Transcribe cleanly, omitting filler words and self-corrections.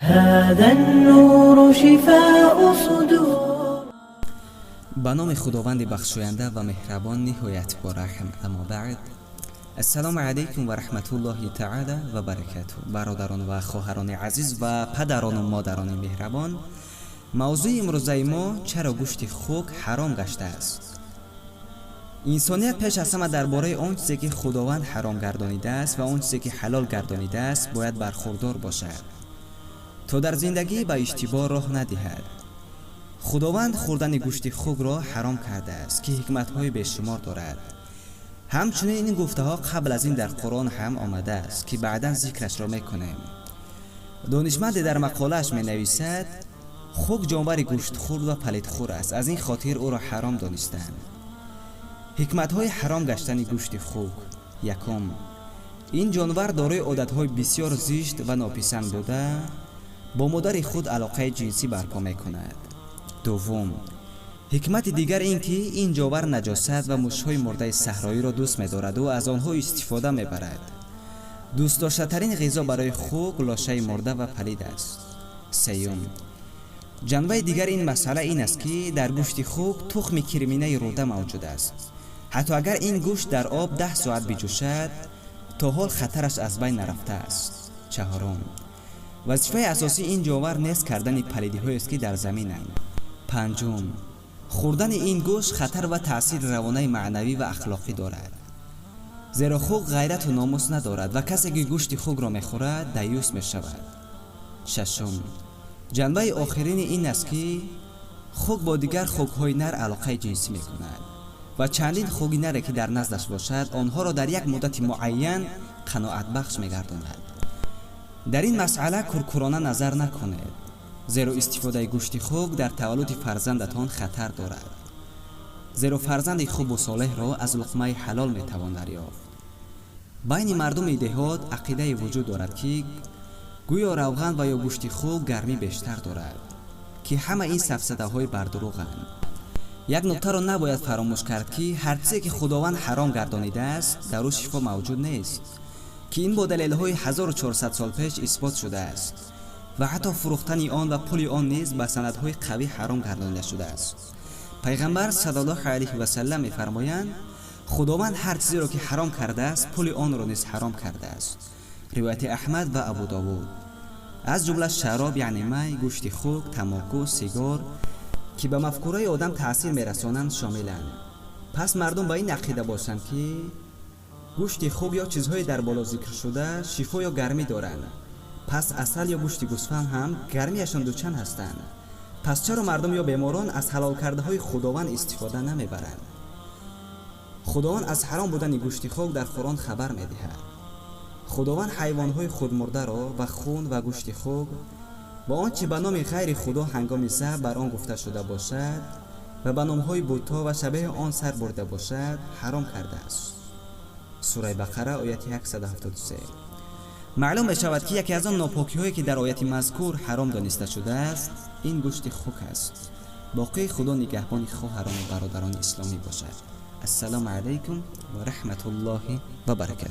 هذا النور شفاء صدور. به نام خداوند بخشاینده و مهربان نهایت با رحم. اما بعد، السلام علیکم و رحمت الله تعالی و برکاته. برادران و خواهران عزیز و پدران و مادران مهربان، موضوع امروزه ما چرا گوشت خوک حرام گشته است. انسانیت پیش از همه درباره آن چیزی که خداوند حرام گردانیده است و آن چیزی که حلال گردانیده است باید برخوردار باشد تا در زندگی به اشتباه راه ندهد. خداوند خوردن گوشت خوک را حرام کرده است که حکمت‌های بیشمار دارد. همچنین این گفته‌ها قبل از این در قرآن هم آمده است که بعداً ذکرش را می‌کنیم. دانشمند در مقاله‌اش می‌نویسد خوک جانور گوشت خور و پلیت خور است، از این خاطر او را حرام دانستند. حکمت‌های حرام گشتن گوشت خوک: یکم، این جانور دارای عادت‌های بسیار زشت و ناپسند بوده با مادر خود علاقه جنسی برپا می‌کند. دوم، حکمت دیگر این که این جانور نجاست و موش‌های مرده صحرایی را دوست می‌دارد و از آنها استفاده می‌برد. دوست داشته‌ترین غذا برای خوک لاشه مرده و پلید است. سیوم، جنبه دیگر این مسئله این است که در گوشت خوک تخم کرمینه روده موجود است. حتی اگر این گوشت در آب 10 ساعت بجوشد تا حال خطرش از بین نرفته است. چهارم، وظیفه اساسی این جانور نیست کردن پلیدی‌هایی است که در زمینند. پنجم، خوردن این گوشت خطر و تأثیر روانی، معنوی و اخلاقی دارد، زیرا خوک غیرت و ناموس ندارد و کسی که گوشت خوک را می‌خورد دیوس می‌شود. ششم، جنبه آخرین این است که خوک با دیگر خوک‌های نر علاقه جنسی می‌کند و چندین خوک نر که در نزدش باشد آنها را در یک مدت معین قناعت بخش می‌گرداند. در این مسئله کرکرانه نظر نکنید، زیرا استفاده گوشت خوک در تولد فرزندتان خطر دارد، زیرا فرزند خوب و صالح را از لقمه حلال میتوان دریافت. بین مردم دهات عقیده وجود دارد که گویا روغن و یا گوشت خوک گرمی بیشتر دارد که همه این سفسطه های بر دروغند. یک نکته را نباید فراموش کرد که هر چیزی که خداوند حرام گردانیده است در او شفا موجود نیست، که این با دلیل های 1400 سال پیش اثبات شده است و حتی فروختن آن و پول آن نیز به سندهای قوی حرام گردانیده شده است. پیغمبر صلی الله علیه و سلم می‌فرمایند خداوند هر چیزی را که حرام کرده است پول آن را نیز حرام کرده است. روایت احمد و ابو داوود. از جمله شراب یعنی می، گوشت خوک، تماکو، سیگار که به مفکوره آدم تأثیر می‌رسانند شاملند. پس مردم به این عقیده باشند که گوشت خوک یا چیزهای در بالا ذکر شده شفا یا گرمی دارند، پس عسل یا گوشت گوسفند هم گرمیشان دوچند هستند. پس چرا مردم یا بیماران از حلال کرده های خداوند استفاده نمیبرند؟ خداوند از حرام بودن گوشت خوک در قرآن خبر میدهد. خداوند حیوانهای خودمرده را و خون و گوشت خوک با آنچه به نام غیر خدا هنگام ذبح بر آن گفته شده باشد و به نامهای بت‌ها و شبیه آن سر برده باشد حرام کرده است. سوره بقره آیه 173. معلوم می‌شود که یکی از آن ناپاکی‌هایی که در آیه مذکور حرام دانسته شده است این گوشت خوک است. باقی خدا نگهبان خواهران و برادران اسلامی باشد. السلام علیکم و رحمت الله و برکاته.